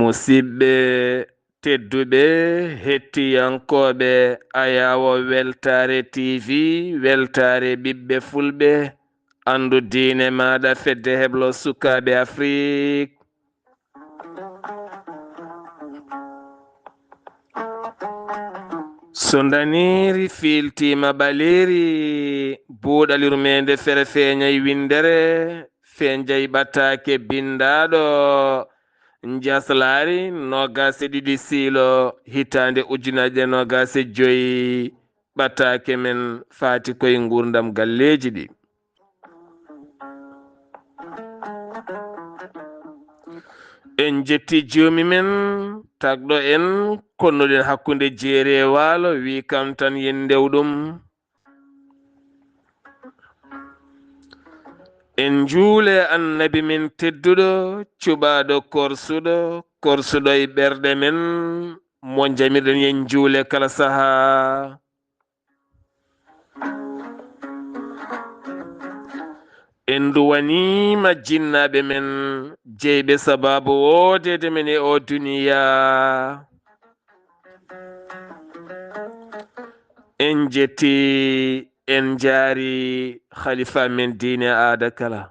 musidɓe tedduɓe hettiyankoɓe Ayawo Weltare TV weltare ɓiɓɓe fulɓe andu diine maɗa fedde heblo sukaɓe Afrique. So daniri filtima ɓaleri buuɗalirmede fere feeñay windere feñjay ɓattake bindaɗo jaslari nogase ɗiɗi silo hitande ujunere nogase joyi ɓattake men fati koye gurdam galleji ɗi. En jetti joomi men tagɗo en konnuɗen hakkunde jeeri e waalo wi kam tan yen ndewɗum. En juule annabi men tedduɗo cuɓaɗo korsuɗo e ɓerɗe men mo jamirɗen yen juule kala saha. En duwanima jinnaɓe men jeyɓe sababu wodede men e o duniya. En jetti en jaari khalifa men diine aada kala.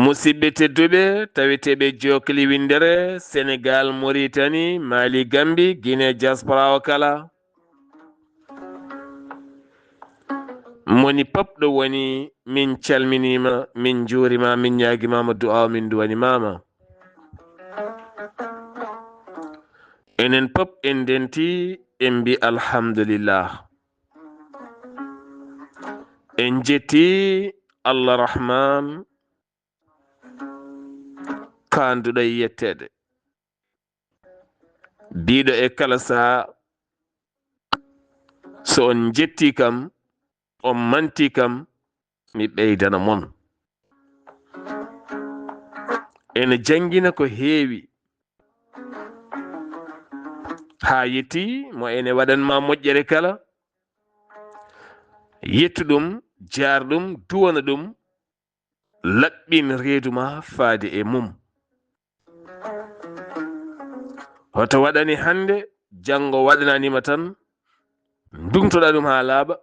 Musidɓe tedduɓe taweteɓe jokli windere Sénégal, Mauritanie, Mali, Gambie, Guinée diaspora o kala. moni popɗo woni min calminima min juurima min ñaguimama du'a min duwanimama. Enen pop en denti en mbi alhamdulillah. En jetti Allah Rahman kanduɗo e yettede biɗo e kala saha so on jetti kam on manti kam mi ɓeydana mon. ene jangina ko heewi ha yetti mo ene waɗanma moƴƴere kala yettu ɗum jaar ɗum duwana ɗum laɓɓin reedu ma faade e mum. hoto waɗani hande janngo waɗananima tan ndumtoɗa ɗum ha laaɓa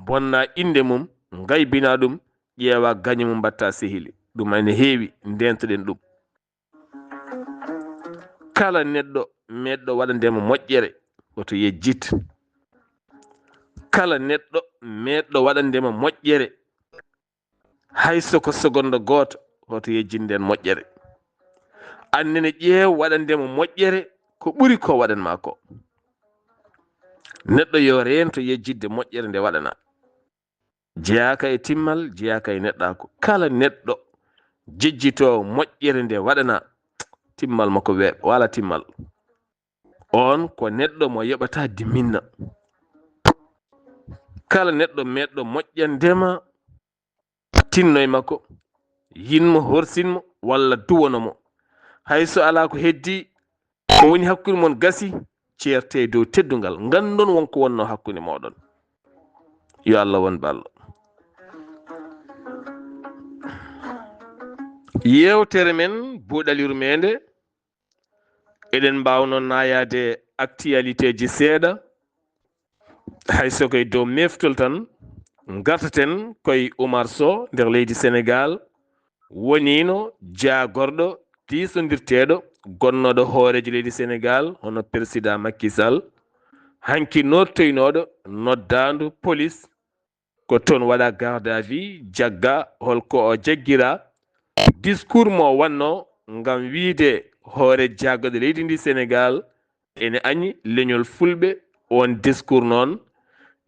bonna inde mum ngaybina ɗum ƴeewa gañe mum mbatta sehili ɗum ene heewi ndentoɗen ɗum. kala neɗɗo meɗɗo waɗandema moƴƴere woto yejjit. kala neɗɗo meɗɗo waɗandema moƴƴere hay soko segonda goto woto yejjinden moƴƴere. annene ƴeew waɗandema moƴƴere ko ɓuri ko waɗanma ko. neɗɗo yo rento yejjidde moƴƴere nde waɗana jeyaka e timmal jeyaka e neɗɗako. kala neɗɗo jejjito moƴƴere nde waɗana timmal makko wala timmal. on ko neɗɗo mo yoɓata diminna. kala neɗɗo meɗɗo moƴƴandema tinnoye makko yinmo horsinmo walla duwanomo hayso ala ko heddi ko woni hakkude mon gasi ceerte dow teddugal gandon wonko wonno hakkude moɗon. yo Allah won ballo. yewtere men buuɗalirmede eɗen mbawno nayade actualité ji seeɗa hayso koye dow meftol tan gartaten koye Oumar Sow nder leydi Sénégal wonino jagorɗo tisodirteɗo gonnoɗo hooreji leydi Sénégal hono président Macky Sall hanki nottoynoɗo noddandu police ko toon waɗa garde à vue jagga holko o jaggira discours mo wanno ngam wiide hoore jaggoɗo leydi ndi Sénégal ene añi leñol fulɓe. on discours noon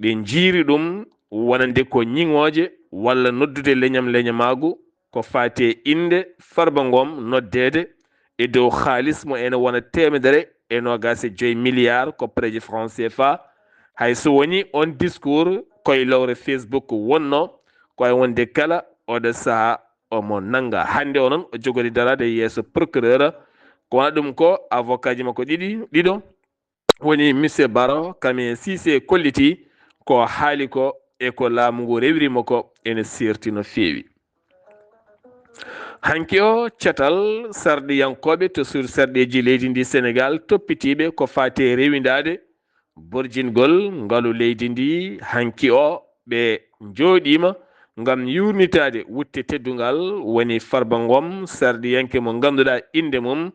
ɓe jiiri ɗum wonande ko ñiŋoje walla noddude leñamagu ko fate inde Farba Ngom noddede e dow haalis mo ene wona 125 milliards koppareje franc CFA. hay so woni on discours koye lawre Facebook wonno koye wonde kala oɗo saaha omo nanga. hande o noon o jogori darade yeeso procureur ko wona ɗum ko avocat ji makko ɗiɗo woni monsieur Baro Kame Cissé kolliti ko haali ko e ko laamu ngu rewirimo ko ene serti no feewi. hanki o catal sardiyankoɓe to sur sarɗeji leydi ndi Sénégal toppitiɓe ko fate rewidade borjingol ngalu leydi ndi hanki o ɓe jooɗima ngam yurnitade wutte teddungal woni Farba Ngom sardiyanke mo ganduɗa inde mum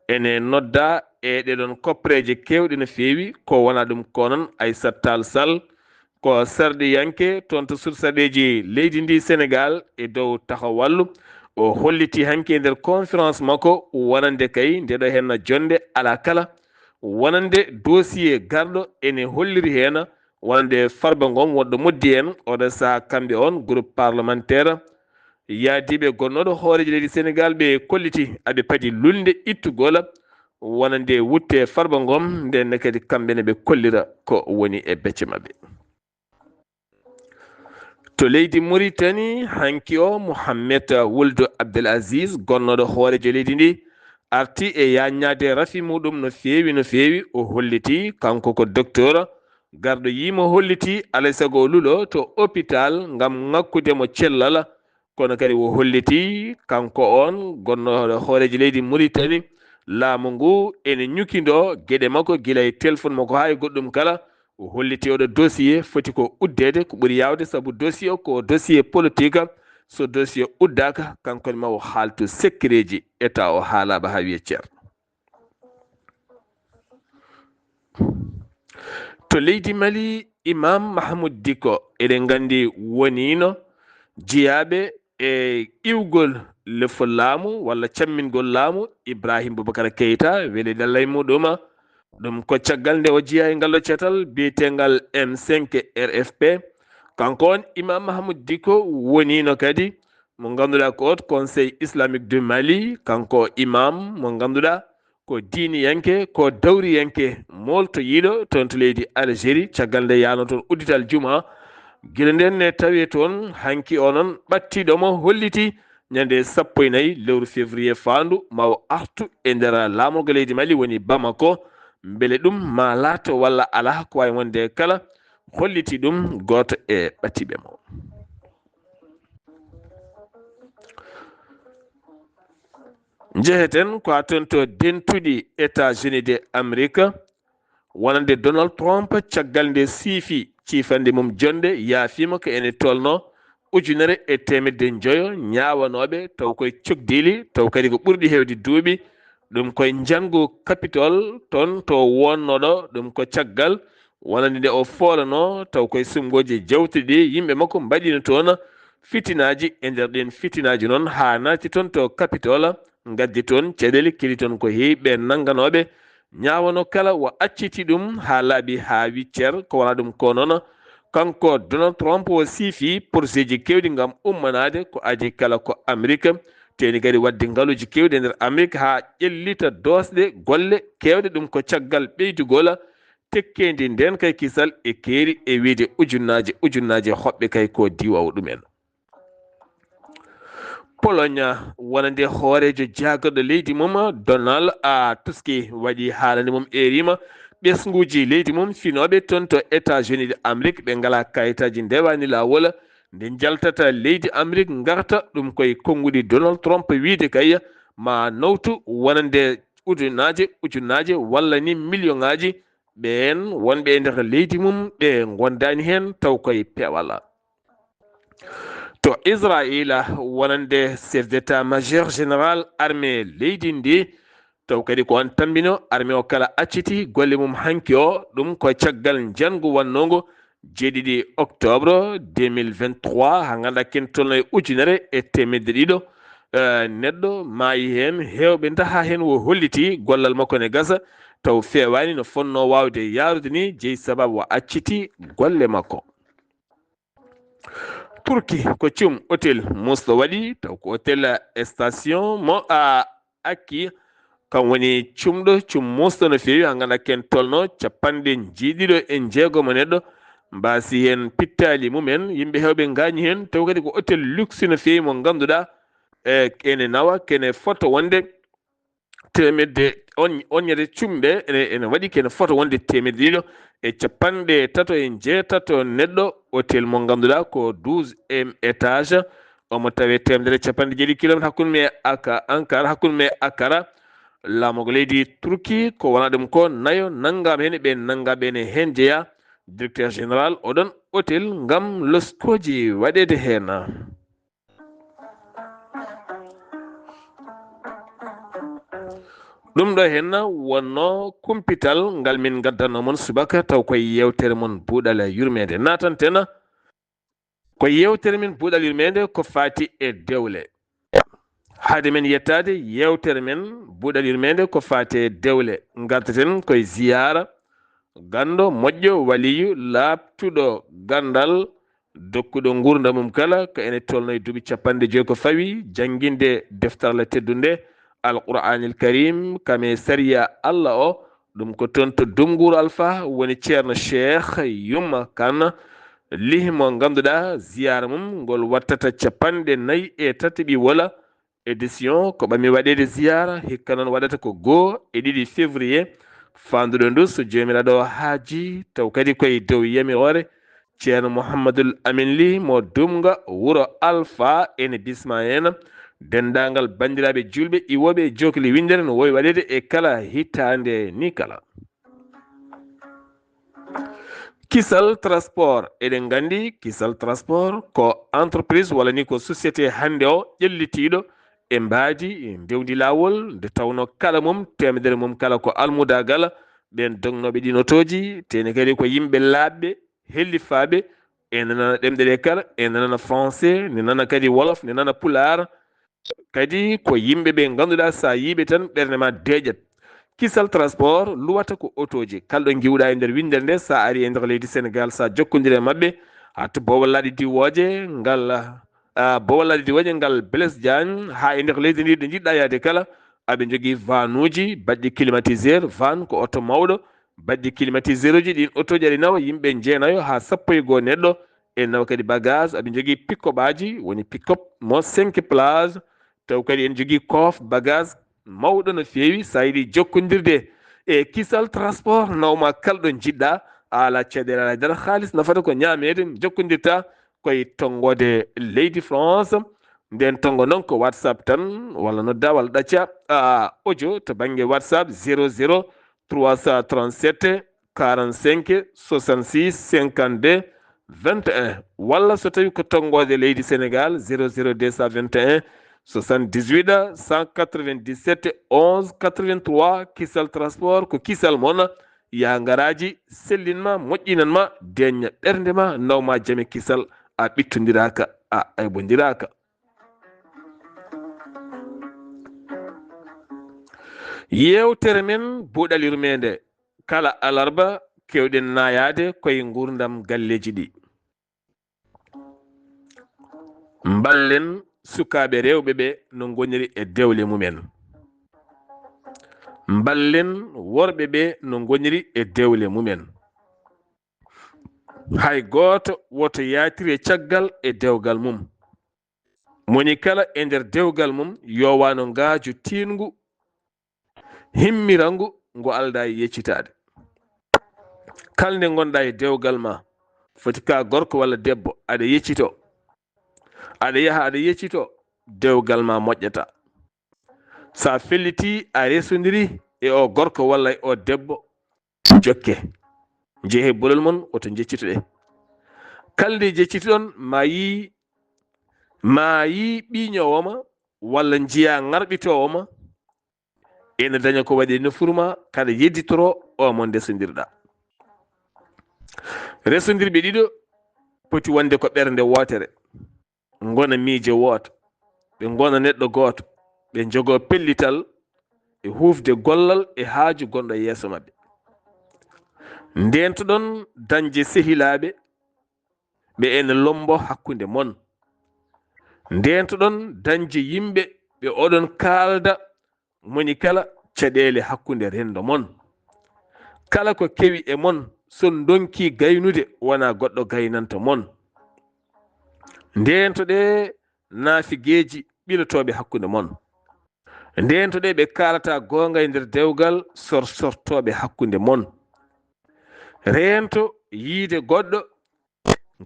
ene nodda e ɗeɗon koppreje kewɗe no fewi ko wona ɗum ko noon Aissata Tall Sall ko sardiyanke toon to sur sarɗeji leydi ndi Sénégal e dow taxawallu o holliti hanki e nder conférence makko wonande kay ndeɗo henna jonde ala kala wonande dossier garɗo ene holliri hen wonande Farba Ngom wonɗo moddi en oɗo saha kamɓe on groupe parlementaire yaadiɓe gonnoɗo hooreji leydi Sénégal ɓe kolliti aɓe paadi lulde ittugol wonande wutte Farba Ngom nden kadi kamɓene ɓe kollira ko woni e becce mabɓe. To leydi Mauritanie hanki o Mohamed Wuld Abdel Aziz gonnoɗo hoorejo leydi ndi arti e yaññade rafi muɗum no fewi o holliti kanko ko docteur garɗo yimo holliti alay sago lulo to hôpital ngam ŋakkudemo cellal kono kadi o holliti kanko on gonnoɗo hoorejo leydi Mauritanie laamu ngu ene ñukindo gueɗe makko gila e téléphone makko ha e goɗɗum kala o holliti oɗo dossier foti ko uddede ko ɓuuri yawde saabu dossier o ko dossier politique so dossier uddaka kankone ma o haaltu secret ji état o haalaɓa ha wiye ceer. To leydi Mali Imam Mahmoud Dicko eɗen gandi wonino jiyaɓe e iwgol lefol laamu walla cammingol laamu Ibrahim Boubacar Keita weeli dallay muɗum ɗum ko caggal nde o jiya e ngallo cetal biyetengal M5 RFP kanko on Imam Mahmoud Dicko wonino kadi mo ganduɗa ko conseil islamique du Mali kanko imam mo ganduɗa ko diiniyanke ko dawriyanke molto yiɗo toon to leydi Algérie caggal nde yano toon uddital juma guila nden ne tawi toon hanki onon ɓattiɗomo holliti ñande 14 lewru février fandu maw artu e nder laamorgo leydi Mali woni Bamako beele ɗum ma laato walla ala ko wawi wonde kala holliti ɗum goto e ɓattiɓe mo. Jeheten ko aton to dentuɗi États-Unis de Amérique wonande Donald Trump caggal nde siifi cifande mum jonde yaafima ko ene tolno 1,500 ñawanoɓe taw koye cogdili taw kadi ko ɓurɗi hewde duuɓi ɗum koye jangu Capitol toon to wonnoɗo ɗum ko caggal wonande nde o foolano taw koye sumgoji jawtuɗi yimɓe makko mbaɗino toon fitinaji e nder ɗen fitinaji noon ha nati toon to Capitol gaddi toon caɗele keli toon ko heewi ɓe nangganoɓe ñawano kala wo acciti ɗum ha laaɓi ha wiccer ko wona ɗum ko noon kanko Donald Trump o siifi projet ji kewɗi ngam ummanade ko adi kala ko Amérique teni kadi wadde ngaluji kewɗi e nder Amérique ha ƴellita dosɗe golle kewɗe ɗum ko caggal ɓeydugol tekkendi nden kay kisal e keeri e wiide ujunnaje hoɓɓe kay ko diwaw ɗumen. Pologne wonande hoorejo jagorɗo leydi mum Donald Tusk waɗi haalande mum erima ɓesguji leydi mum finoɓe toon to États-Unis de Amérique ɓe ngala kayitaji ndewani lawol nde jaltata leydi Amérique garta ɗum koye konguɗi Donald Trump wiide kay ma nawtu wonande ujunnaje walla ni million ngaji ɓen wonɓe e nder leydi mum ɓe gondani hen taw koye pewal. To Israila wonande chef d'état majeur général armée leydi ndi taw kadi ko on tambino armée o kala acciti golle mum hanki o ɗum ko caggal jangu wannongo 7 octobre 2023 ha ganduɗa ken tolno e 1,200 neɗɗo maayi hen hewɓe daha hen wo holliti gollal makko ne gasa taw fewani no fonno wawde yarude ni jeeyi sababu o acciti golle makko. Turki ko cum hôtel musto waɗi taw ko hôtel station mo akki kam woni cumɗo cum musto no fewi ha ganduɗa ken tolno 16 neɗɗo mbasi hen pittali mumen yimɓe hewɓe gañi hen taw kadi ko hôtel luxe no fewi mo ganduɗa ene nawa kene foto wonde temedde on ñande cumɓe ene waɗi kene foto wonde 100 e 38 neɗɗo hôtel mo ganduɗa ko 12e étage omo tawe temedere capanɗe jeeɗi kilomètre hakkude Ankara hakkude Akara laamogo leydi Turki ko wona ɗum ko nayo nanngama hen ɓe nangaɓe ne hen jeeya directeur général oɗon hôtel ngam loskoji waɗede hen. ɗum ɗo hen wonno kumpital ngal min gaddanno mon subaka taw koye yewtere mon buuɗal yurmede natanten ko yewtere min buuɗal yurmede ko fati e dewle haade men yettade yewtere men buuɗal yurmede ko fati e dewle gartaten koye ziyara gando moƴƴo waliyu laabtuɗo gandal dokkuɗo gurdam mum kala ko ene tolno e duuɓi 50 ko fawi jangguinde deftarla teddunde alqur'anil karim kame sariya Allah o ɗum ko toon to Dumguru Alpha woni ceerno Cheikh Yumma Kane lihi mo ganduɗa ziyara mum ngol wattata 43 wala édition ko ɓami waɗede ziyara hikka noon waɗata ko 2 février fanduɗo ndu so jomiraɗo haaji taw kadi koye dow yamirore ceerno Mouhamadoul Amin Ly mo Dumga wuro Alpha ene bisma hen dendagal bandiraɓe julɓe iwoɓe jokli windere no wowi waɗede e kala hitande ni kala. Kisal transport eɗen gandi Kisal transport ko entreprise walla ni ko société hande o ƴellitiɗo e mbaadi dewdi lawol nde tawno kala mum temedere mum kala ko almudagal ɓen dognoɓe ɗin otoji tene kadi ko yimɓe laaɓɓe hellifaɓe ene nana ɗemɗe ɗe kala ene nana français ne nana kadi wolof ne nana pular kadi ko yimɓe ɓe ganduɗa sa yiɓe tan ɓerde ma deƴat. Kisal transport luwata ko otoji kalɗo giwɗa e nder windere nde sa ari e nder leydi Sénégal sa jokkodiri e mabɓe hatta bowallaɗi diwoje ngal bowallaɗi diwoje ngal Blaise Diagne ha e nder leydi ndi ɗo jiɗɗa yaade kala aɓe jogui van uji baɗɗi climatiseur van ko auto mawɗo baɗɗi climatiseur uji ɗin otoji aɗi nawa yimɓe jeenayo ha 11 neɗɗo e nawa kadi bagage aɓe jogui pick-up aji woni pick-up mo 5 place taw kadi en jogui koof bagage mawɗo no fewi sa yiiɗi jokkodirde e Kisal transport nawma kalɗo jiɗɗa ala caɗele ala dara halis nafata ko ñamede jokkodirta koye tonggode leydi France nden tongo noon ko WhatsApp tan walla nodda walla ɗacca audio to banggue WhatsApp 00 337 45 66 52 21 walla so tawi ko tonggode leydi Sénégal 00 221 78 197 11 83 Kisal transport ko kisal mon ya garaji sellinma moƴƴinanma deña ɓerde ma nawma jaame kisal a ɓittodiraka a aybodiraka. Yewtere men buuɗal yurmede kala alarba kewɗen nayade koye gurdam galleji ɗi ballen sukaɓe rewɓe ɓe no goniri e dewle mumen ballen worɓe ɓe no goniri e dewle mumen hay goto woto yatiri e caggal e dewgal mum moni kala e nder dewgal mum yowano ngaju tingu himmirangu ngo alda e yeccitade kalde gonɗa e dewgal ma foti ka gorko walla debbo aɗa yeccito aɗa yaha aɗa yeccito dewgal ma moƴƴata sa felliti a resodiri e o gorko walla e o debbo jokke jeehe bolol mon oto jeccituɗe kalde jeccituɗon ma yi ɓiñowoma walla jiya ŋarɓitowoma ene daña ko waɗi nofurma kada yedditoro o mo ndesodirɗa resodirɓe ɗiɗo poti wonde ko ɓernde wotere gona miijo woto ɓe gona neɗɗo goto ɓe jogo pellital e hufde gollal e haaju gonɗo yeeso mabɓe ndentoɗon dañde sehilaɓe ɓe ene lombo hakkude mon ndentoɗon dañde yimɓe ɓe oɗon kalda moni kala caɗele hakkude rendo mon kala ko kewi e mon son donki gaynude wona goɗɗo gaynanta mon ndentoɗe naafigueji ɓilotoɓe hakkude mon ndentoɗe ɓe kalata gonga e nder dewgal sortoɓe hakkude mon rento yiide goɗɗo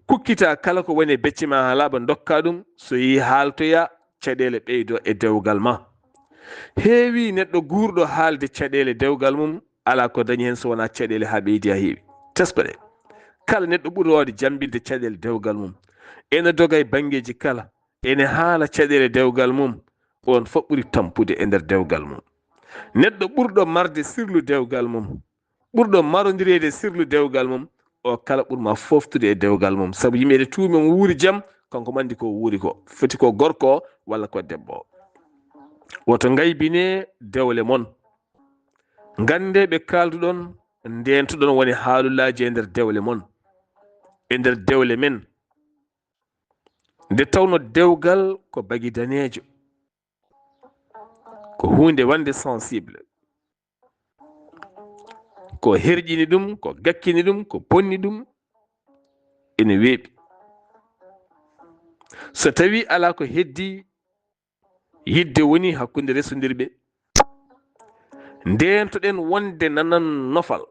kukkita kala ko woni becce ma halaaba dokka ɗum so yi haaltoya caɗele ɓeydo e dewgal ma. Heewi neɗɗo guurɗo haalde caɗele dewgal mum ala ko dañi hen so wona caɗele ha ɓeydi ha heewi. Teskoɗe kala neɗɗo ɓuri wawde jambinde caɗele dewgal mum ene doga e bangeji kala ene haala caɗele dewgal mum, on fof ɓuri tampude e nder dewgal mum. Neɗɗo ɓurɗo marde sirlu dewgal mum, ɓurɗo marodirede sirlu dewgal mum, o kala ɓurma foftude e dewgal mum, sabu yimɓe tuumi mo wuuri jaam, kanko mandi ko wuuri ko, foti ko gorko walla ko debbo. Woto ngaybine dewle mon, gande ɓe kalduɗon ndentoɗon woni haalullaji e nder dewle mon, e nder dewle men. Nde tawno dewgal ko bagi danejo, ko hunde wande sensible, ko herƴini ɗum, ko gakkini ɗum, ko bonni ɗum ene weeɓi. So tawi ala ko heddi yidde woni hakkunde resodirɓe, ndentoɗen wonde nanan nofal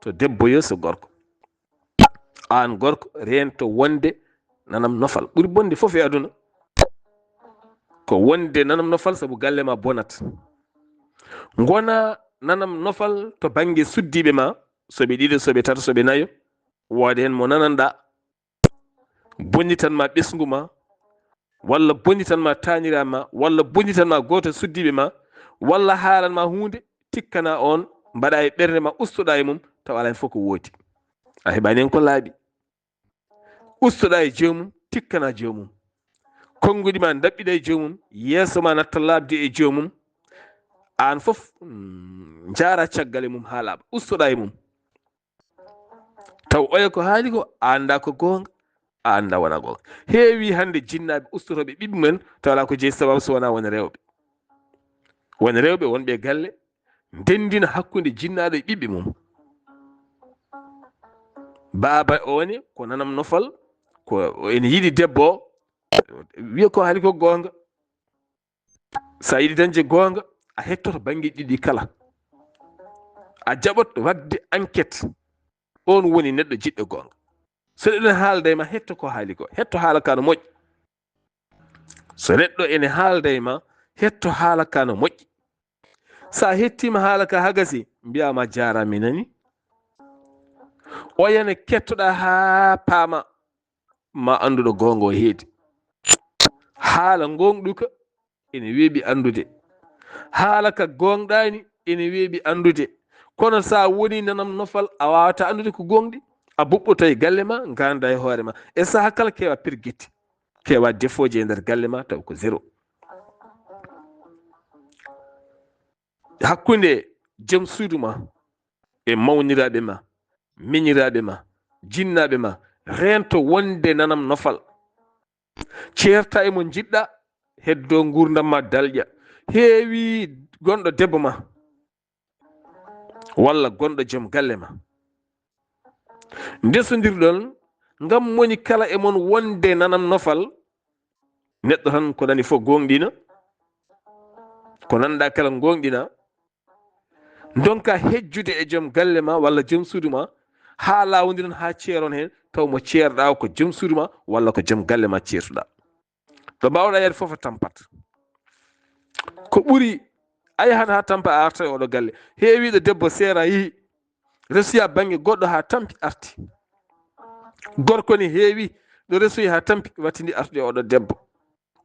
to debbo yo so gorko, an gorko rento wonde nanam nofal ɓuri bonde fof e aduna ko wonde nanam nofal, sabu galle ma bonat. Gona nanam nofal to banggue suddiɓe ma, soɓe ɗiɗo soɓe tata soɓe nayo, wode hen mo nananɗa bonnitanma ɓesgu ma, walla bonnitanma tañirama, walla bonnitanma goto suddiɓe ma, walla haalanma hunde tikkana on mbaɗa e ɓerde ma ustoɗa e mum taw ala hen fof ko woodi. A heɓani hen ko laaɓi. Ustoɗa e jomum tikkana jomum, konngudi ma dabɓiɗa e jomum, yeeso ma natta labde e jomum, an fof jaara caggal e mum ha laaɓa, ustoɗa e mum taw oya ko haali ko a anda ko gonga, a anda wona gonga. Heewi hande jinnaɓe ustotoɓe ɓiɓɓe mumen taw ala ko jeeyi sababu so wona won rewɓe. Won rewɓe wonɓe galle ndendina hakkude jinnaɗo e ɓiɓɓe mum. Baaba one ko nanam nofal, ko ene yiɗi debbo wiya ko haali ko gonga. Sa yiɗi dañde gonga a hettoto banggue ɗiɗi kala, a jaɓot wadde enquête, on woni neɗɗo jiɗɗo gonga. So neɗɗo haalda e ma hetto ko haali ko, hetto haala ka no moƴƴi. So neɗɗo ene haalda e ma hetto haala ka no moƴƴi. Sa hettima haala ka ha gasi mbiyama jarama mi nani. Oyane kettoɗa ha paama ma anduɗo gonga o heedi. Haala gonɗuka ene weeɓi andude, haala ka gonɗani ene weeɓi andude. Kono sa woni nanam nofal a wawata andude ko gonɗi, a buɓɓoto e galle ma ganda e hoore ma, e saaha kala kewa pirguetti, kewa defoje e nder galle ma taw ko zéro. Hakkunde joom suudu ma e mawniraɓe ma, miñiraɓe ma, jinnaɓe ma, rento wonde nanam nofal. Ceerta e mo jiɗɗa heddo gurdam ma dalƴa. Heewi gonɗo debbo ma walla gonɗo joom galle ma, ndesodirɗon ngam moni kala e mon wonde nanam nofal. Neɗɗo tan ko nani fof gonɗina, ko nanɗa kala gonɗina. Donka hejjude e joom galle ma walla joom suudu ma ha lawodi noon ha ceeron hen taw mo ceerɗa ko joom suudu ma walla ko joom galle ma ceertuɗa. ɗo mbawɗa yaade fof a tampat. Ko ɓuri a yahat ha tampa a arta e oɗo galle. Heewiɗo debbo seera yeehi resoya banggue goɗɗo ha tampi arti. Gorko ne heewi ɗo resoyi ha tampi wattidi artude e oɗo debbo,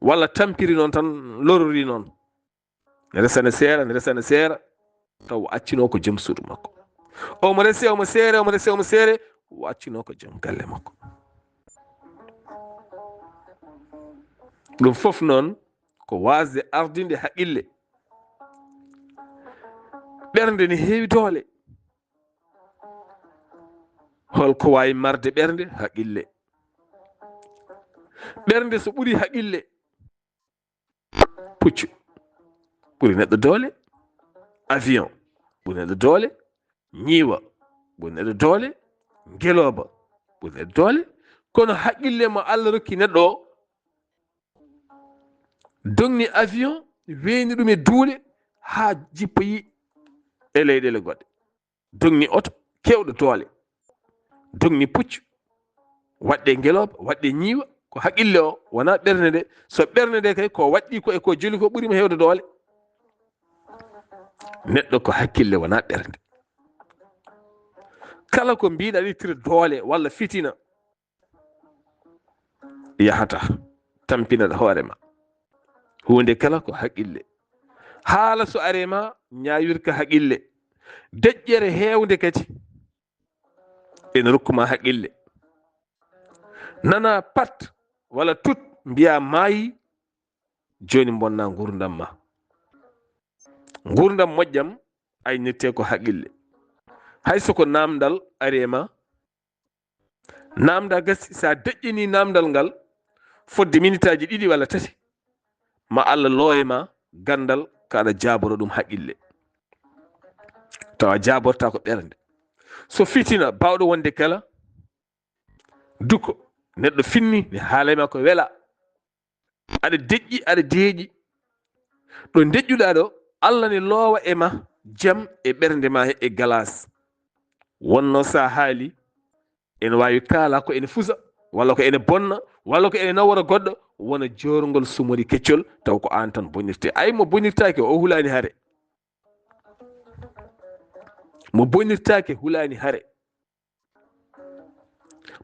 walla tampiri noon tan lorori noon, ne resane seera ne resane seera taw accino ko joom suudu makko. Omo resi omo seere omo resi omo seere o accino ko joom galle makko. ɗum fof noon ko wasde ardinde haqqille. ɓernde ne heewi doole. holko wawi marde ɓernde? Haqqille. ɓernde so ɓuri haqqille, puccu ɓuri neɗɗo doole, avion ɓuri neɗɗo doole, ñiiwa ɓuri neɗɗo doole, ngeloba ɓuri neɗɗo doole. Kono haqqille mo Allah rokki neɗɗo o dogni avion weeni ɗum e duule ha jippoyi e leyɗele goɗɗe, dogni oto kewɗo doole, dogni puccu, waɗɗe ngeloba waɗɗe ñiiwa ko haqqille o wona ɓernde nde so ɓernde nde kay ko waɗɗi ko e ko joli ko ɓurima hewde doole neɗɗo ko hakkille wona ɓernde kala ko mbiɗa ittira doole walla fitina yahata tampinaɗa hoorema hunde kala ko haqqille haala so arema ñawirka haqqille deƴƴere heewde kadi ene rokkuma haqqille nana pat walla tut mbiya maayi joni bonna gurdam ma gurdam moƴƴam aynirte ko haqqille hay soko namdal arema namda gasi sa deƴƴini namdal ngal fodde minitaji 2 walla 3 ma Allah looyema gandal kaɗa jaboro ɗum haqqille tawa jaborta ko ɓernde so fitina bawɗo wonde kala duko neɗɗo finni mi haalayma ko wela aɗa deƴƴi aɗa deeƴi ɗo deƴƴuɗa ɗo Allah ne loowa e ma jam e ɓernde ma e galas wonno sa haali ene wawi kaala ko ene fusa walla ko ene bonna walla ko ene nawora goɗɗo wona jorgol sumori keccol taw ko an tan bonirte ay mo bonirtake o hulani hare mo bonirtake hulani hare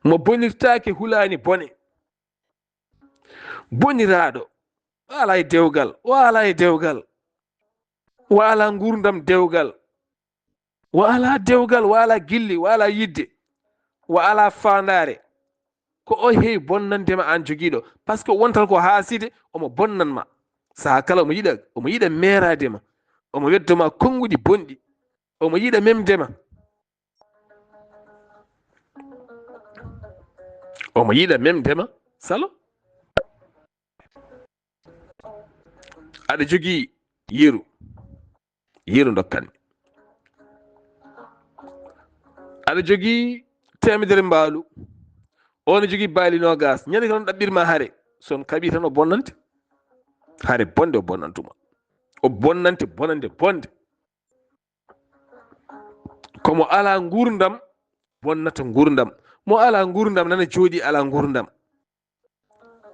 mo bonirtake hulani bone boniraɗo wala e dewgal wala e dewgal wala gurdam dewgal wala dewgal wala gilli wala yidde wala fandare ko o heewi bonnandema an joguiɗo par ce que wontan ko haaside omo bonnanma saha kala omo yiɗa meradema omo weddoma konguɗi bonɗi omo yiɗa memdema omo yiɗa memdema salo aɗa jogui yeru dokkanmi aɗa jogui temedere mbaalu ono jogui baali nogas ñande kala no ɗaɓɓirma hare son kaɓi tan o bonnante hare bonde o bonnantuma o bonnante bonande bonde komo ala gurdam bonnata gurdam mo ala gurdam nana jooɗi ala gurdam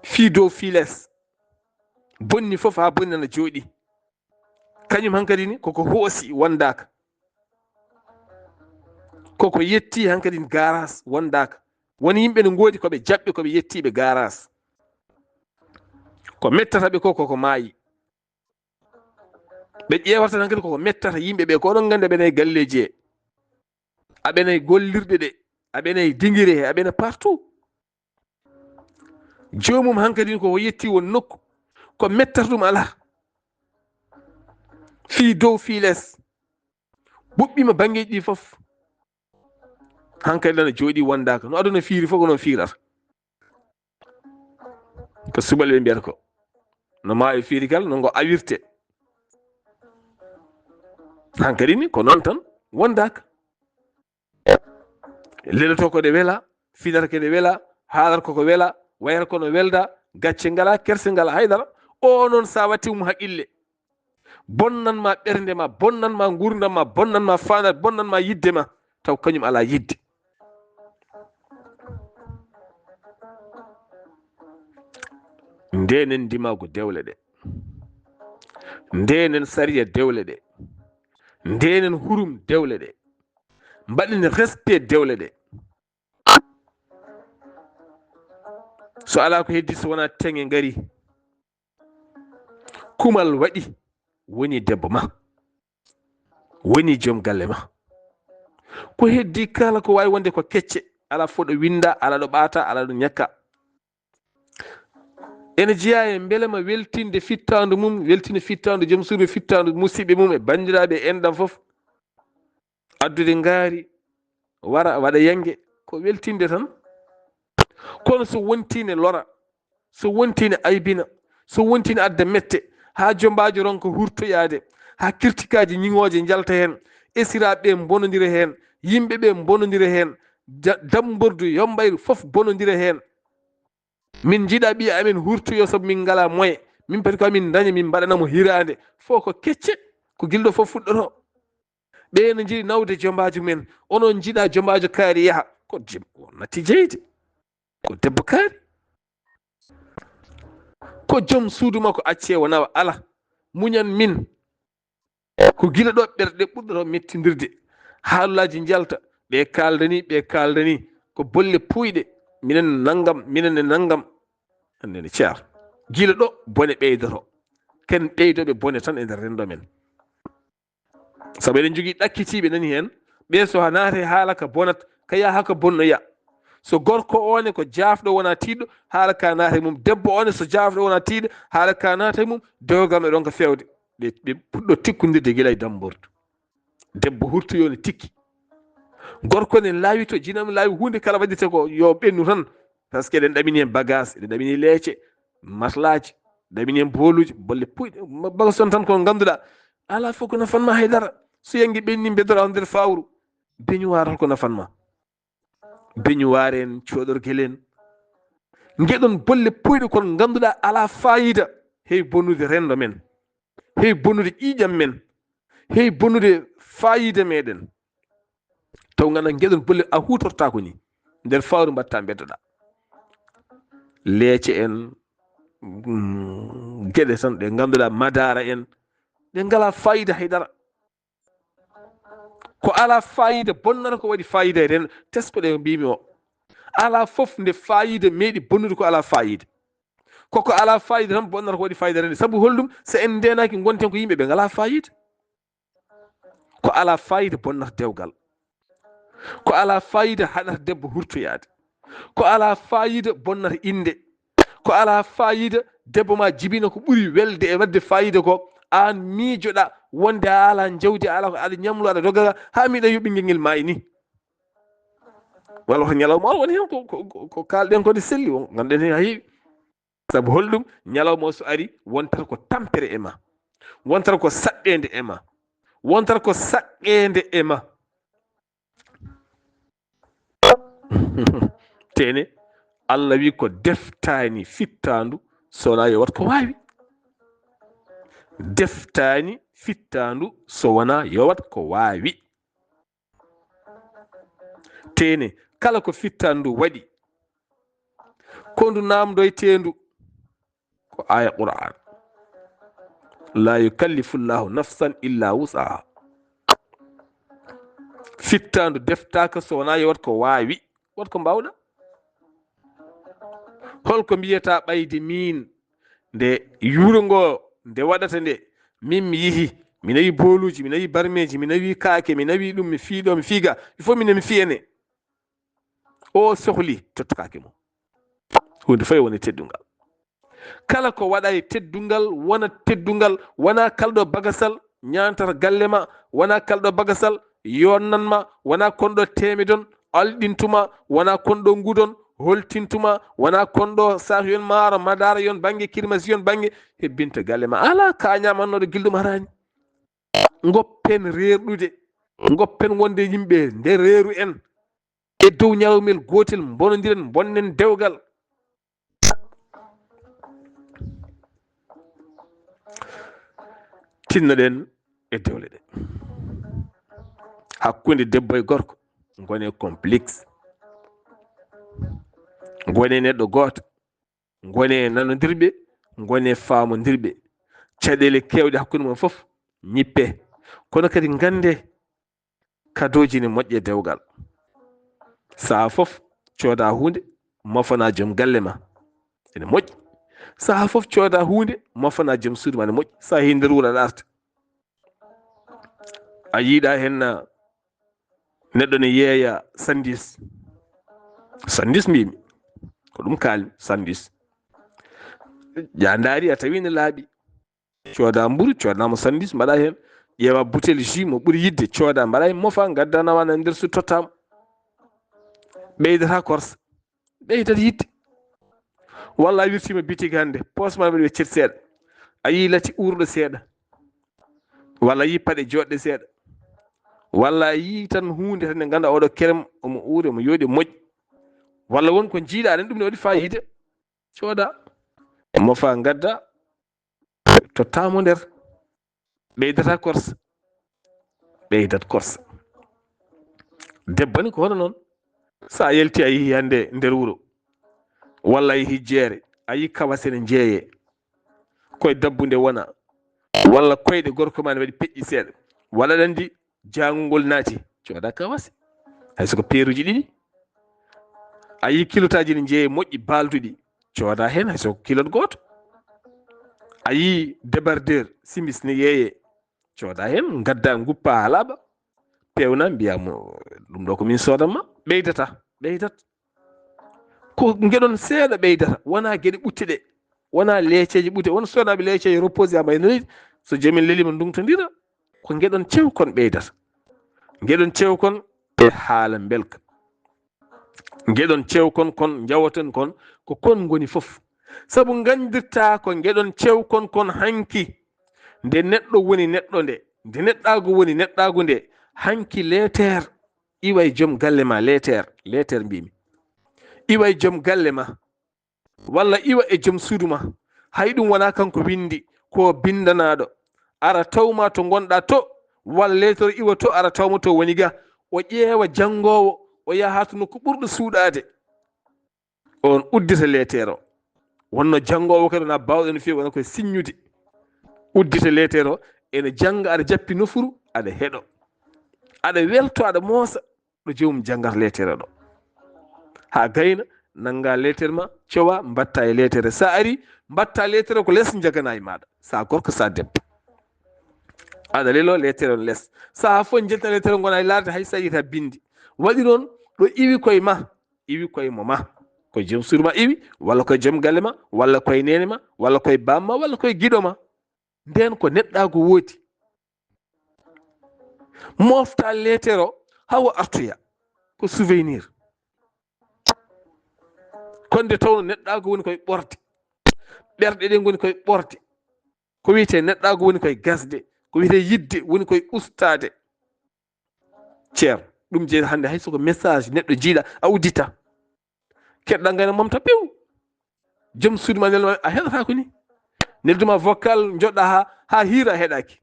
fi dow fi less bonni foof ha bonni nana jooɗi kañum hankkadi ni koko hoosi wondaka koko yetti hankkadi garas wondaka woni yimɓe no goodi koɓe jaɓɓe koɓe yettiɓe garas ko mettata ɓe ko koko maayi ɓe ƴewata tan kadi koko mettata yimɓe ɓe ko oɗon gandi aɓenayi galleji he aɓenayi gollirɗe ɗe aɓenayi dinguiri he aɓena partout jomum hankkadi koko yetti won nokku ko mettata ɗum ala fi dow fi less ɓuɓɓima banggueji ɗi foof hankkadi nana jooɗi wondaka no aduna fiiri fof ko noon fiirata ko subalɓe mbiyata ko no maayo fiiri kala no ngo awirte hankkadi ni ko noon tan wondaka leloto kode wela finata kode wela haalata koko wela wayata kono welda gacce ngala kerse ngala haydara o noon sa wattimum haqqille bonnanma ɓernde ma bonnanma gurdam ma bonnanma fandare bonnanma yidde ma taw kañum ala yidde ndenen ndimago dewle ɗe ndenen sariya dewle ɗe ndenen hurum dewle ɗe mbaɗen respect dewle ɗe so ala ko heddi so wona teŋe ngari kumal waɗi woni debbo ma woni joom galle ma ko heddi kala ko wawi wonde ko kecce ala fo ɗo winda ala ɗo ɓaata ala ɗo ñakka ene jeeya e beelema weltinde fittandu mum weltinde fittandu joom suudu fittandu musidɓe mum e bandiraɓe e enɗam foof addude ngaari wara waɗa yangue ko weltinde tan kono so wontine lora so wontine aybina so wontine adda mette ha jombajo ronko hurtoyade ha kirtikaji ñiŋoje jalta hen esiraɓe bonodira hen yimɓeɓe bonodira hen dambordu yombayru foof bonodira hen min jiiɗa ɓiya amen hurtoyo saabu min ngala moye min pati ko amin daña min mbaɗanamo hirande fof ko kecce ko gilɗo fof fuɗɗoto ɓe no jiiɗi nawde jombajo men onon jiiɗa jombajo kaari yaaha ko natti jeyde ko debbo kaari, ko joom suudu makko acce wona ala muñan min, ko gila ɗo ɓerɗe ɓurɗoto mettidirde, haalullaji jalta, ɓe kaldani ko bolle puyɗe, minen nanggam minen e nanggam, annene ceer gila ɗo bone ɓeydoto, ken ɓeydoɓe bone tan e nder rendo men, sabu eɗen jogui ɗakkitiɓe nani hen, ɓe so naate haala ka bonat ka yaha haka bonnoya, so gorko one ko jafɗo wona tiɗɗo haala ka naata e mum, debbo one so jafɗo wona tiɗɗo haala ka naata e mum, dewgal e ɗon ko fewde ɓe puɗɗo tikkodirde guila e dambordu, debbo hurtoyo ne tikki, gorko ne laawi to jinam laawi hunde kala waɗite ko yo ɓennu tan, par ce que eɗen ɗamini hen bagage, eɗen ɗamini leece, matlaji, ɗamini hen boluji, bolle puyɗe, bagage on tan ko ganduɗa ala fof ko nafanma haydara, so yanggui ɓenni bedora nder fawru, beñuwar tan ko nafanma, beñuwar en, coɗorguel en, gueɗon bolle puyɗe kon ganduɗa ala fayida, heewi bonnude rendo men, heewi bonnude ƴiƴam men, heewi bonnude fayida meɗen, taw ganduɗa gueɗon bolle a hutortako ni nder fawru mbatta beddoɗa, leece en, gueɗe tan ɗe ganduɗa madara en, ɗe ngala fayida haydara, ko ala fayida bonnata ko waɗi fayida e rendo, teskoɗe mbimi o, ala fof nde fayida meeɗi bonnude ko ala fayida, koko ala fayida tan bonnata ko waɗi fayida rende, saabu hollum so en ndenaki gonten ko yimɓe ɓe ngala fayida, ko ala fayida bonnata dewgal, ko ala fayida haɗata debbo hurtoyade, ko ala fayida bonnata inde, ko ala fayida debbo ma jibina ko ɓuuri welde e wadde fayida ko, an miijoɗa wonde a ala jawdi, a ala ko aɗa ñamlo aɗa doggaga ha miɗa yo ɓinguel ngel maayi ni, walla ko ñalawma o woni hen ko kalɗen ko de selli o ganduɗen hen ha heewi, saabu holɗum ñalawma o so ari wontata ko tampere e ma, wontata ko saɗɗede e ma, wontata ko saqqede e ma. tene Allah wi ko deftani fittandu sowona yo wat ko wawi, deftani fittandu so wona yo wat ko wawi, tene kala ko fittandu waɗi ko ndu namdoytendu ko aya qur'an, la yukallifu llahu nafsan illa wusaha, fittandu deftaka so wona yo wat ko wawi, wat ko mbawɗa, holko mbiyata ɓayde min nde yuuro ngo nde waɗata nde min mi yihi mi nawi boluji, mi nawi barmeji, mi nawi kaake, mi nawi ɗum, mi fiiɗo mi fiiga, il faut minen mi fiyane, o sohli tottokake mum, hunde fayi woni teddungal, kala ko waɗa e teddungal wona teddungal, wona kalɗo bagasal ñantata galle ma, wona kalɗo bagasal yonnanma, wona konɗo temedon alɗintuma, wona konɗo ngudon holtintuma, wona konɗo sahu yon maaro madara yon banggue kirmasi yon banggue hebbinta galle ma, ala ka ñamannoɗo gilɗum harani, goppen rerɗude, goppen wonde yimɓe nder reeru en e dow ñalawmel gotel, bonodiren bonnen dewgal, tinnoɗen e dewle ɗe, hakkude debbo e gorko gone complexe, gone neɗɗo goto, gone nanodirɓe, gone famodirɓe, caɗele kewɗe hakkude mum foof ñippe, kono kadi gande kadoji ne moƴƴe dewgal, saha foof cooda hunde mofana joom galle ma ene moƴƴi, saha foof cooda hunde mofana joom suudu ma ene moƴƴi, sa heehi nder wuuro aɗa arta a yiiɗa hen neɗɗo ne yeeya sandis mbimi ko ɗum kalmi, sandis ja daari a tawi ne laaɓi, cooda mburu codanamo sandis mbaɗa hen, ƴeewa boutel jus mo ɓuuri yidde cooda mbaɗa hen mofa gadda nawana nder su tottama, ɓeydata korsa, ɓeydat yidde, walla a wirtima bitig hande posma ɓe cet seeɗa, a yi lati urɗo seeɗa, walla a yi paɗe joɗɗe seeɗa, walla a yi tan hunde tan nde ganduɗa oɗo kerem omo uuri omo yooɗi moƴƴi, walla won ko jiiɗa aɗa ɗum ne waɗi fayida, cooda mofa gadda tottamo nder, ɓeydata korsa, ɓeydat korsa, debbo ni ko hono noon, sa yalti a yeehi hande nder wuuro walla e hijjeere a yi kawasene jeeye koye dabbunde wona walla koyɗe gorko ma ne waɗi peƴƴi seeɗa walla aɗa andi jangugol naati cooda kawase hayso ko peeruji ɗiɗi a yi kilotaji ne jeeye moƴƴi balduɗi cooda hen hayso ko kilot goto a yi débardeur simis ne yeeye cooda hen gadda guppa ha laaɓa pewna mbiyamo ɗum ɗo ko min soodanma ɓeydat ko gueɗon seeɗa ɓeydata wona gueɗe ɓutte ɗe wona leeceji ɓutte won soodaɓe leeceji reposé ama enoyde so joomum lelima ndugtodira ko gueɗon cewkon ɓeydata gueɗon cewkon e haala belka gueɗon cewkon kon jawaton kon ko kon goni foof saabu gandirta ko gueɗon cewkon kon hanki nde neɗɗo woni neɗɗo nde neɗɗago woni neɗɗago nde hanki leetere iwa e joom galle ma leetere mbimi iwa e joom galle ma walla iwa e joom suudu ma hay ɗum wona kanko windi ko bindanaɗo ara tawma to gonɗa to walla leetere iwa to ara tawma to woni ga o ƴeewa jangowo o yaha to nokku ɓurɗo suuɗade on uddita leetere o wonno jangowo kadi wona bawɗo no fewi wona koye signude uddita leetere o ene janga aɗa jappi nofuru aɗa heeɗo aɗa welto aɗa moosa ɗo jomum janggata leetere ɗo ha gayna nanga leetere ma cowa mbatta e leetere sa ari mbatta leetere ko less jagana e maɗa sa gorko sa debbo aɗa lelo leetere on less sa fof jelta leetere gona e laarde hay sa yita bindi waɗi noon ɗo iwi koye ma iwi koye mo ma koye joom suudu ma iwi walla koye joom galle ma walla koye nene ma walla koye bamma walla koye guiɗo ma nden ko neɗɗago woodi mofta leetere o hawo artoya ko souvenir konde tawno neɗɗago woni koye ɓorde ɓerɗe ɗe goni koye ɓorde ko wiyete neɗɗago woni koye gasde ko wiyete yidde woni koye ustade ceerno ɗum jeeyi hande hay soko message neɗɗo jiiɗa a uddita keɗɗa ngayna momta ɓew joom suuduma nelma a heɗata ko ni nelduma vocal joɗɗa ha hiira a heɗaki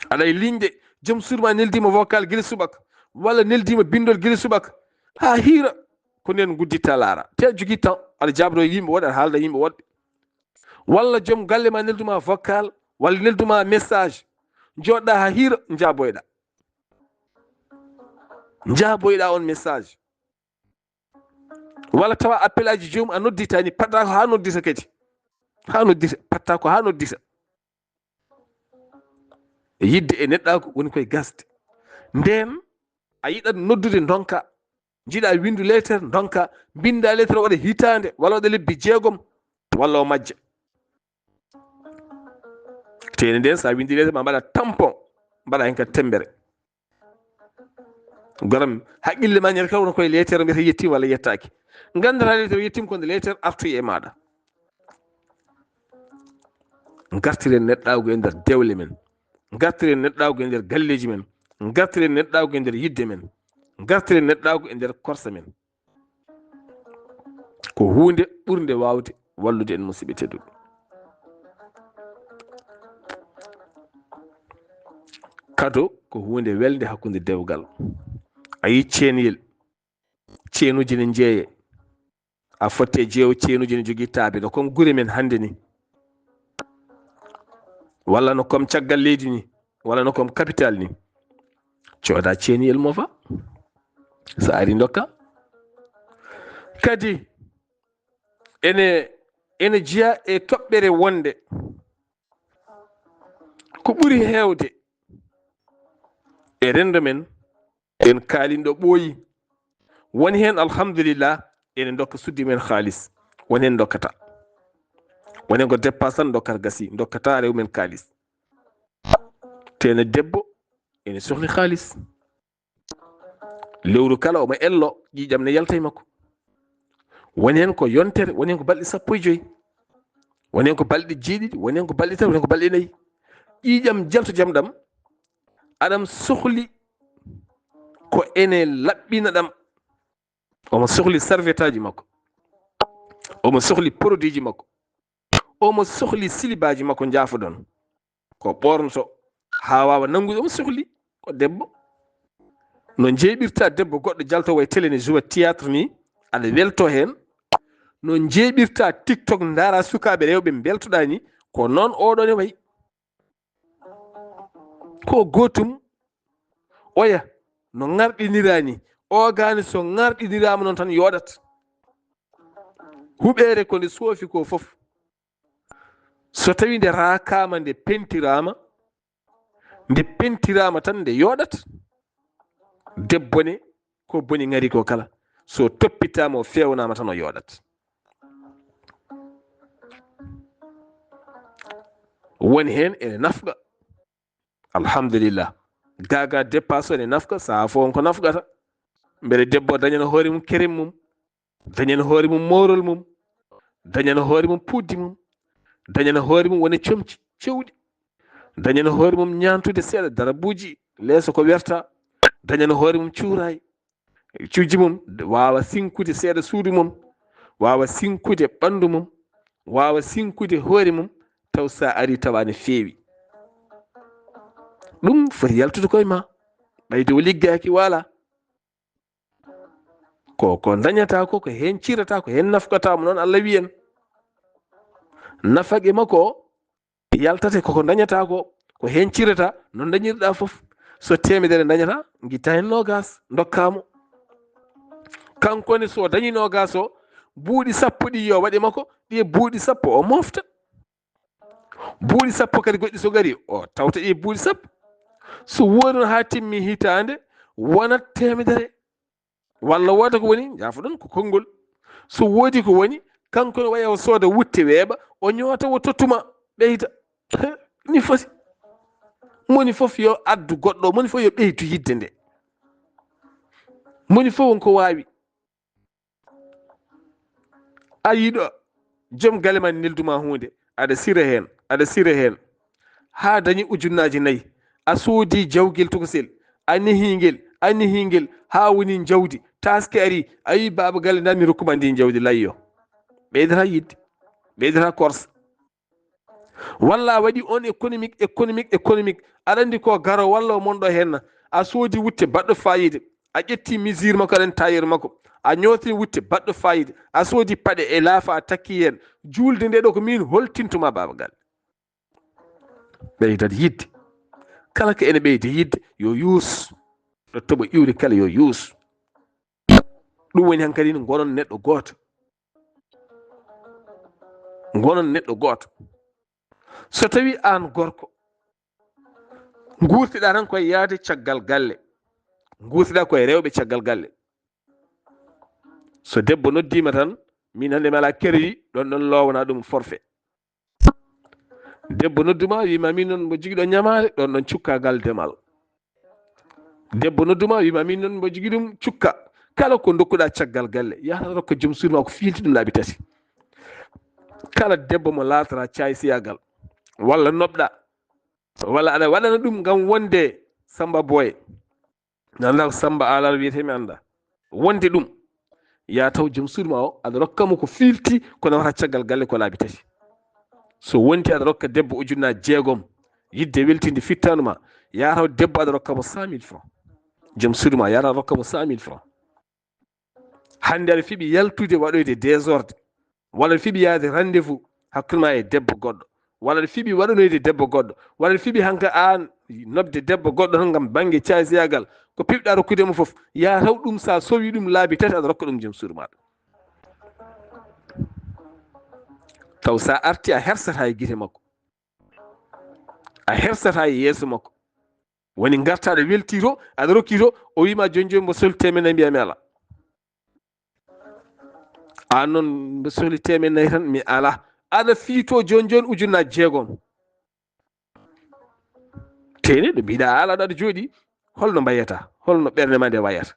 aɗa e ligne joom suuduma neldima vocal guila subaka walla neldima bindol guila subaka ha hiira ko nden gudditta laara te jogui temps aɗa jabro yimɓe woɗɓe aɗa haalda yimɓe woɗɓe walla joom galle ma nelduma vocal walla nelduma message joɗɗa ha hiira jaboyɗa on message walla tawa appel aji joomum a nodditani patta ko ha noddita kadi patta ko ha noddita yidde e neɗɗago woni koye gasde nden a yiɗat noddude donka jiiɗa windu leetere donka binda leetere waɗa hitande walla waɗa lebbi 6 walla o majja teni nden sa windi leetere ma mbaɗa tampon mbaɗa hen kadi tembere garam haqqille ma ñande kala wona koye leetere mbiyata yettima walla yettaki gandata leetere yettima konde leetere artoyi e maɗa gartiren neɗɗago e nder dewle men gartiren neɗɗago e nder galleji men gartiren neɗɗago e nder yidde men gartiren neɗɗago e nder korsa men ko hunde ɓurde wawde wallude en musidɓe tedduɓe kado ko hunde welde hakkude dewgal a yi ceeniyel ceenuji ne jeeye a fotte jeewo ceenuji ne jogui taabe no comme gure men hande ni walla no comme caggal leydi ni walla no comme capital ni cooda ceeniyel mofa sa ari dokka kadi ene jiya e toɓɓere wonde ko ɓuri heewde e rendo men en kaalinɗo ɓooyi woni hen alhamdulillah ene dokka suddi men haalis woni hen dokkata woni hen ko dépense tan dokkata gasi dokkata rew men kaalis tene debbo ene sohli haalis lewru kala omo ello ƴiƴam ne yalta e makko woni hen ko yontere woni hen ko balɗe 15 woni hen ko balɗe 7 woni hen ko balɗe 3 woni hen ko balɗe 4 ƴiƴam jalto jam ɗam aɗam sohli ko ene laɓɓina ɗam omo sohli serviette aji makko omo sohli produit ji makko omo sohli silibaji makko jaafoɗon ko ɓornoto ha wawa nangude omo sohli ko debbo no jeeɓirta debbo goɗɗo jaltowo e télé ne joua théâtre ni aɗa welto hen no jeeɓirta tiktok ndaara sukaaɓe rewɓe beltoɗaa ni ko noon oɗon e wayi ko gootum oya no ŋarɗiniraa ni ogaani so ŋarɗiniraama noon tan yooɗat huɓeere ko nde soofi ko fof so tawi nde raakaama nde pentiraama tan nde yooɗat debbo ne ko boni ŋari ko kala so toppitaama o feewnaama tan o yooɗat woni heen ene nafga alhamdulillah gaga dépasse ene nafga sahaa fof on ko nafgata mbele debbo dañana hoore mum kerem mum dañana hoore mum moorol mum dañana hoore mum puuddi mum dañana hoore mum woni comci cewɗi dañana hoore mum ñaantude seeɗa darabuuji leeso ko werta dañana hoore mum cuuraay cuuji mum waawa sinkude seeɗa suudu mum waawa sinkude ɓanndu mum waawa sinkude hoore mum taw sa ari tawa ne feewi ɗum foti yaltude koye ma ɓayde o liggaaki waala ko dañata ko heen cirata ko heen nafgatamo noon Allah wiyen nafage makko yaltate koko dañata ko heen cirata no dañirɗa fof so temedere dañata gitta hen nogas dokkamo kankone so dañi nogas o buuɗi sappo ɗi yo waɗe makko ɗi buuɗi sappo o mofta buuɗi sappo kadi goɗɗi so gari o tawta ɗi buuɗi sappo so woɗon ha timmi hitande wonat temedere walla woda ko woni jaafa ɗon ko konngol so woodi ko woni kanko ne waya o sooda wutte weeɓa o ñoota o tottuma ɓeyda ni foti moni fof yo addu goɗɗo moni fof yo ɓeydu yidde nde moni fof wonko waawi a yiɗo joom gale ma nelduma hunde aɗa sira heen ha dañi ujunnaji 4 a soodi jawgel tokosel a nehingel ha woni jawdi taske ari a wi baba galle nda mi rokkuma ndi jawdi layyo ɓeydata yidde ɓeydata korsa walla a waɗi on économique aɗa andi ko garo walla o monɗo henna a soodi wutte baɗɗo fayide a ƴetti mesure makko aɗan tailleur makko a ñootini wutte baɗɗo fayide a soodi paɗe e laafa a takki hen julde nde ɗo ko min holtintuma baba galle ɓeydat yidde kala ko ene ɓeyde yidde yo yuus ɗo toɓo iwri kala yo yuus ɗum woni hankkadi gonon neɗɗo gooto so tawi an gorko guurtiɗa tan koye yaade caggal galle guurtiɗa koye rewɓe caggal galle so debbo noddima tan min hande mi ala crédit ɗon lowana ɗum forfait debbo nodduma wima min noon mbo joguiɗo ñamade ɗon cukkagal demal debbo nodduma wima min noon mbo jogui ɗum cukka kala ko dokkuɗa caggal galle yahata rokka joom suudu ma ko fiilti ɗum laabi 3 kala debbo mo latara caysiyagal walla nobɗa walla aɗa waɗana ɗum ngam wonde Samba Boye anda ko Samba Alar wiyete mi anda wonde ɗum ya taw joom suudu ma o aɗa rokkamo ko fiilti ko nawata caggal galle ko laabi 3 so wonti aɗa rokka debbo ujunnaje 6 yidde weltinde fittanu ma ya taw debbo aɗa rokkamo 100 000 francs joom suudu ma yata rokkamo 100 000 francs hande aɗa fiiɓi yaltude waɗoyde désordre walla aɗa fiiɓi yaade rendez-vous hakkude ma e debbo goɗɗo walla aɗa fiiɓi waɗanoyde debbo goɗɗo walla aɗa fiiɓi hanka an nobde debbo goɗɗo tan ngam banggue caysiyagal ko piɓɗa rokkudemo foof ya taw ɗum sa sowi ɗum laabi 3 aɗa rokka ɗum joom suudu maɗa taw sa arti a hersata e guite makko a hersata e yeeso makko woni garta aɗa welti to aɗa rokki to o wima joni mbo sohli temen mbiyami ala an noon mbo sohli temen 4 tan mi ala aɗa fiito joni ujunnaje 6 teni ɗo mbiɗa ala aɗa jooɗi holno mbayata holno ɓerde ma nde wayata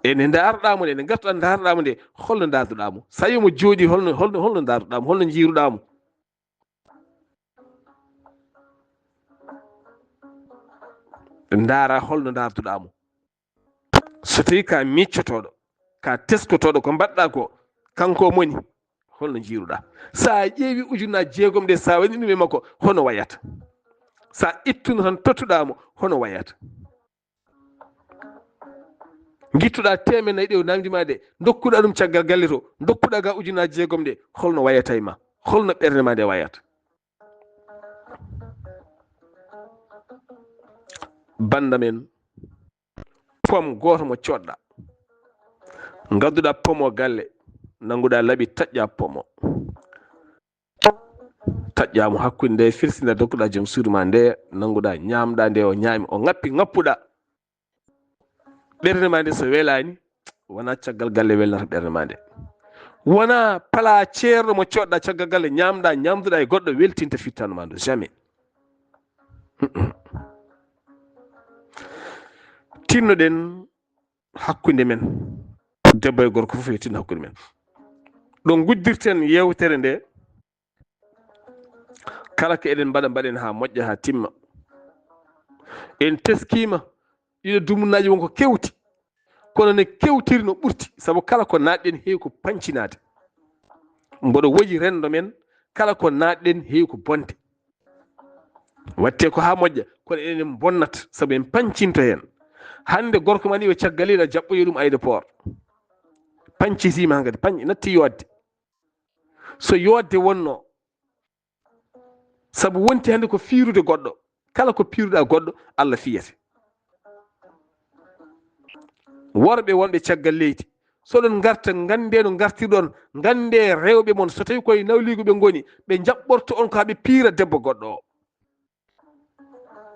ene darɗamo nde ene gartuɗa darɗamo nde holno darduɗamo sa wi mo jooɗi holno darduɗamo holno jiiruɗamo ndaara holno darduɗamo so tawi ka miccotoɗo ka teskotoɗo ko mbaɗɗa ko kanko moni holno jiiruɗa sa ƴeewi ujunnaje 6 ɗe sa waɗi ɗum e makko hono wayata sa ittuno tan tottuɗamo hono wayata gittuɗa temen nayi ɗe namdima de dokkuɗa ɗum caggal galle to dokkuɗa ga ujunaji 6 de holno wayata e ma holno ɓerde ma nde wayata. banda men pom goto mo coɗɗa gadduɗa pomo galle nanguɗa laaɓi taƴƴa pomo taƴƴamo hakkude nde firsida dokkuɗa joom suudu ma nde nanguɗa ñamɗa nde o ñaami o ngappi ngappuɗa ɓerde ma nde so welani wona caggal galle welnata ɓerde ma nde wona pala ceerɗo mo coɗɗa caggal galle ñamɗa ñamduɗa e goɗɗo weltinta fittano ma ndu jamais. tinnoɗen hakkude men debbo e gorko fof yo tinno hakkude men ɗo guddirten yewtere nde kala ko eɗen mbaɗen ha moƴƴa ha timma en teskima ɗiɗo dumnaji wonko kewti kono ne kewtiri no ɓurti saabu kala ko natɗen heewi ko pancinade mboɗo woji rendo men kala ko natɗen heewi ko bonde watte ko ha moƴƴa kono enen bonnata saabu en pancinto hen. hande gorko man iwe caggaliɗa jaɓɓoyi ɗum aéroport pancitima hankadi natti yodde so yodde wonno saabu wonti hande ko fiirude goɗɗo kala ko piiruɗa goɗɗo Allah fiyete. worɓe wonɓe caggal leydi soɗon garta gande no gartirɗon gande rewɓe mon so tawi koye nawligo ɓe goni ɓe jaɓɓorto on ko haɓe piira debbo goɗɗo o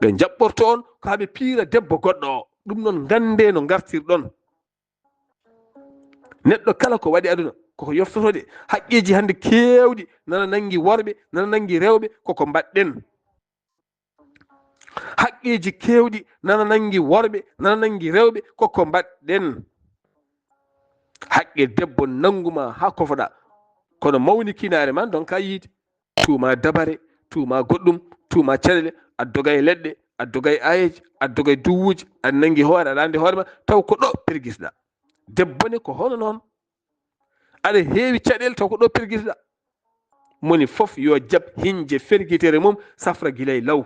ɓe jaɓɓorto on ko haɓe piira debbo goɗɗo o ɗum noon gande no gartirɗon. neɗɗo kala ko waɗi aduna koko yoftotode haqqeji hande kewɗi nana nangi worɓe nana nangi rewɓe koko mbaɗɗen haqqeji kewɗi nana nangi worɓe nana nangi rewɓe koko mbaɗɗen. haqqe debbo nanguma ha kofoɗa kono mawni kinare ma donc a yiide tuuma dabare tuuma goɗɗum tuuma caɗele addoga e leɗɗe addoga e ayeji addoga e duwuji aɗa nangi hoore aɗa andi hoore ma taw ko ɗo pergisɗa debbo ne ko hono noon aɗa heewi caɗele taw ko ɗo pergisɗa moni fof yo jab hinje ferguitere mum safra guilay law.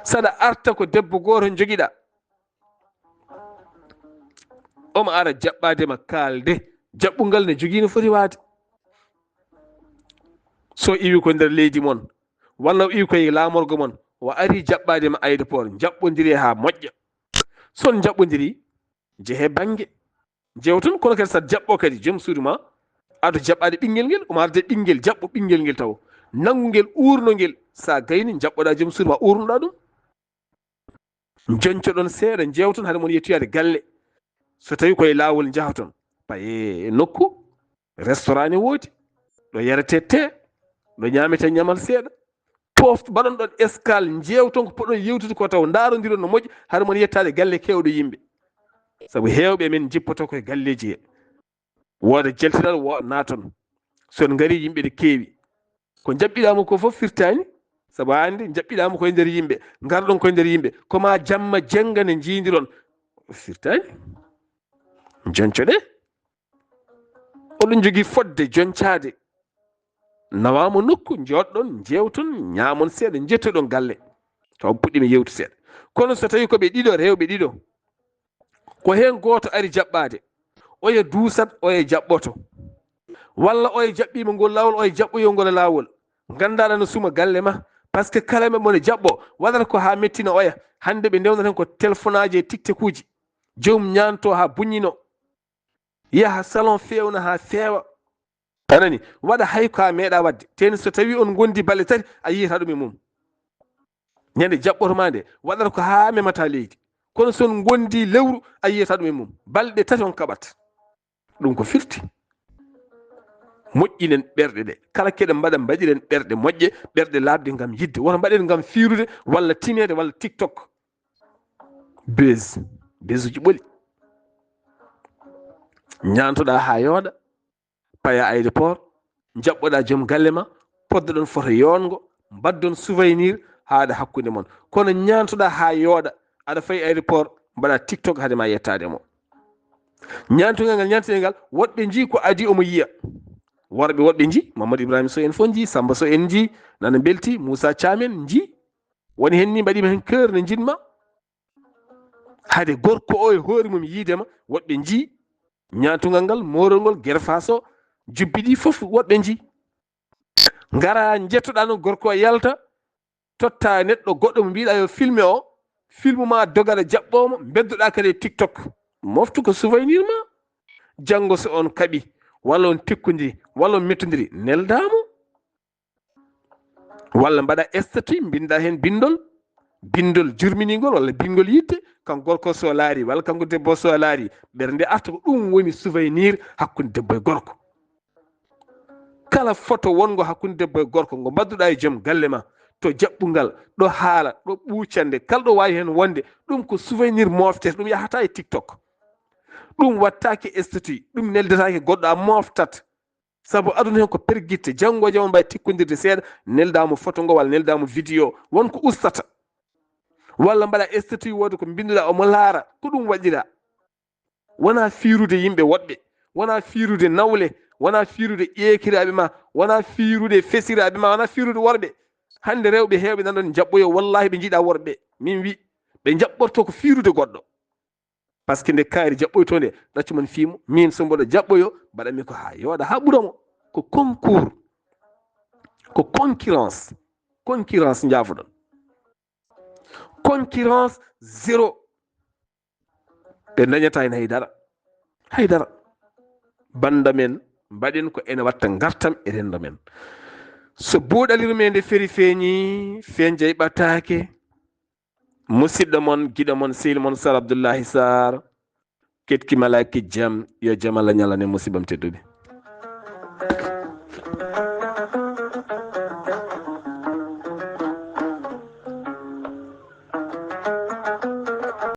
saɗa arta ko debbo goto joguiɗa omo ara jaɓɓadema kalde jaɓɓugal ne jogui no foti waade so iwi ko nder leydi moon walla o iwi koye lamorgo moon o ari jaɓɓadema aéroport jaɓɓodiri ha moƴƴa son jaɓɓodiri jeehe banggue jewton kono kadi saɗa jaɓɓo kadi joom suudu ma aɗa jaɓɓade ɓinguel ngel omo arde ɓinguel jaɓɓo ɓinguel ngel taw nangugel urnogel sa gayni jaɓɓoɗa joom suudu ma urnoɗa ɗum joncoɗon seeɗa jewton haade moon yettoyade galle so tawi koye lawol jahaton paye nokku restaurant ne woodi ɗo yarete te ɗo ñamete ñamal seeɗa pofto mbaɗon ɗon escale jewton ko poɗɗon yewtude ko taw darodiron no moƴƴi haade moon yettade galle kewɗo yimɓe saabu hewɓe men jippoto koye galleji he wooda jaltiraɗo wo naton son gari yimɓe ne keewi ko jaɓɓiɗama ko fof firtani saabu andi jaɓɓiɗama koye nder yimɓe garɗon koye nder yimɓe koma jamma jenga ne jiidiron firtani joncoɗe oɗon jogui fodde joncade nawama nokku joɗɗon jewton ñamon seeɗa jettoɗon galle taw puɗɗima yewtu seeɗa kono so tawi koɓe ɗiɗo rewɓe ɗiɗo ko hen goto ari jaɓɓade oya duusat oya jaɓɓoto walla oya jaɓɓima ngol lawol oya jaɓɓoyo ngol lawol gandaɗa no suuma galle ma par ce que kala men mone jaɓɓo waɗata ko ha mettina oya hande ɓe ndewnata hen ko téléphone aji e tiktok uji joomum ñanto ha buññino yaha salon fewna ha feewa anani waɗa hay ko a meeɗa wadde teni so tawi on gondi balle tati a yiyata ɗum e mum ñande jaɓɓotoma nde waɗata ko ha memata leydi kono son gondi lewru a yiyata ɗum e mum balɗe tati on kaɓat ɗum ko firti moƴƴinen ɓerɗe ɗe kala keɗe mbaɗa mbaɗiren ɓerɗe moƴƴe ɓerɗe labde gam yidde woto mbaɗen gam firude walla timede walla tiktok base uji ɓooli ñantoɗa ha yooɗa paya aéroport jaɓɓoɗa joom galle ma poddoɗon photo yongo mbaddon souvenir haɗa hakkude moon kono ñantoɗa ha yooɗa aɗa fayi aéroport mbaɗa tiktok haade ma yettade mo ñantogal ngal ñantoɗe ngal woɗɓe jii ko adi omo yiya worɓe woɗɓe jii Mamadou Ibrahima Sow en fof jii Samba Sow en jii nana belti Moussa Thiam en jii woni hen ni mbaɗima hen cœur ne jinma hade gorko o e hoore mum yiidema woɓɓe jii ñaatugal ngal morol gerfaso jubbi ɗi fof woɓɓe jii ngara jettoɗa no gorko o yalta totta neɗɗo goɗɗo mo mbiɗa yo filme o film ma dogala jaɓɓomo beddoɗa kadi TikTok moftu ko souvenir ma janggo so on kaɓi walla on tekkodiri walla on mettodiri neldamo walla mbaɗa statut binda hen bindol jurminigol walla bingol yidde kan gorko so laari walla kanko debbo so laari ɓernde arta ko ɗum woni souvenir hakkude debbo e gorko kala photo wongo hakkude debbo e gorko ngo mbadduɗa e joom galle ma to jaɓɓungal ɗo haala ɗo ɓuucande kala ɗo wawi hen wonde ɗum ko souvenir moftete ɗum yahata e TikTok ɗum wattake statut ɗum neldetake goɗɗo a moftat saabu aduna hen ko perguitte janggo e jaam mbawi tikkodirde seeɗa neldamo photo ngo walla neldamo vidéo wonko ustata walla mbaɗa statut wode ko binduɗa omo laara ko ɗum waɗira wona fiirude yimɓe woɗɓe wona fiirude nawle wona fiirude ƴeekiraɓe ma wona fiirude fesiraɓe ma wona fiirude worɓe hande rewɓe hewɓe nanɗon jaɓɓoyo wallahi ɓe jiiɗa worɓe min wi ɓe jaɓɓorto ko fiirude goɗɗo par ce que nde kaari jaɓɓoyto nde ɗaccumon fiimo min so mboɗo jaɓɓoyo mbaɗanmi ko ha yooɗa ha ɓuuramo ko concours ko concurrence jaafoɗon concurrence zéro ɓe dañata hen haydara banda men mbaɗen ko ene watta gartam e rendo men so buuɗalirme nde feri feeñi fen jeyɓatake musidɗo mon giɗo mon sehil mon Sar Abdoullahi Sarr ketkimala ki jaam yo jaam Allah ñalane musibam tedduɓe